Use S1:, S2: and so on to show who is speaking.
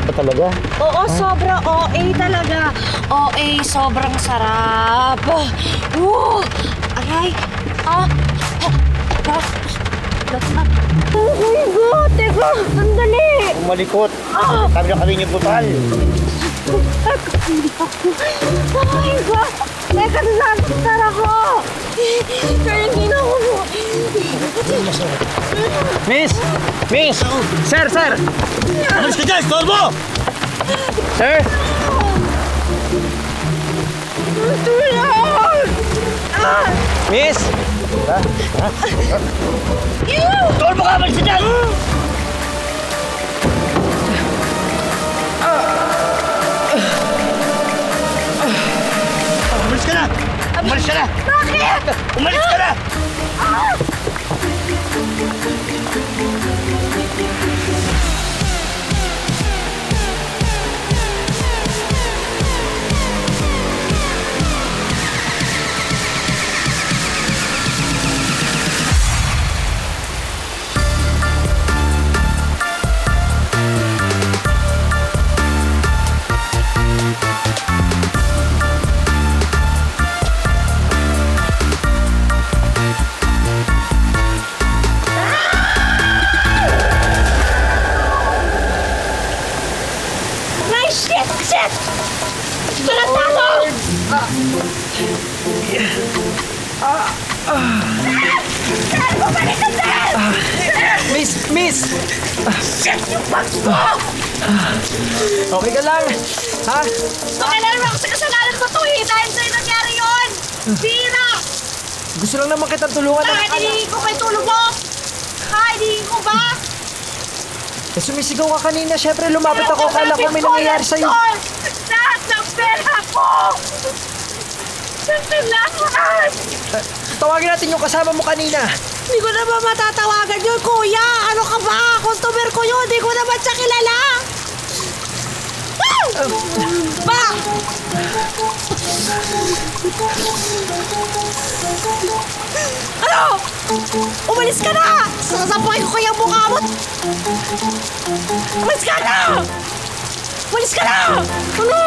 S1: ba talaga?
S2: Oo, sobra OA talaga. OA, sobrang sarap. Aray. Oh my God! Teka! Sandali!
S1: Umalikot! Sabi na kami yung butal!
S2: Oh my God! Teka, nasasaktan ako! Kaya hindi na ako.
S1: Miss! Miss! Sir! Sir! Alis ka dyan! Storbo! Sir! Miss! Storbo ka! Alis ka dyan! Umalis ka na! Umalis ka na!
S2: Bakit?
S1: Umalis ka na!
S2: Shit! Tulad ako! Sir! Bumalik ka, sir!
S3: Miss!
S2: Shit! Yung bags mo!
S3: Okay ka lang? Ha?
S2: Pakilala ako sa kasalanan ko to eh! Dahil sa'yo nangyari yun! Bira!
S3: Gusto lang naman kitang tulungan na...
S2: Bakit hinihingi ko kayo tulong mo? Ha? Hinihingi ko ba?
S3: Eh, sumisigaw ka kanina. Siyempre, lumapit ako. Akala ko may nangyayari sa'yo.
S2: Lahat ng pera ko! Lahat!
S3: Tawagin natin yung kasama mo kanina.
S2: Hindi ko naman matatawagan yun, kuya! Ano ka ba? Customer ko yun! Hindi ko naman siya kilala! Ba! Ano? Umalis ka na! Sasapakin ko kayang mukha mo! Umalis ka na! Umalis ka na! Ano?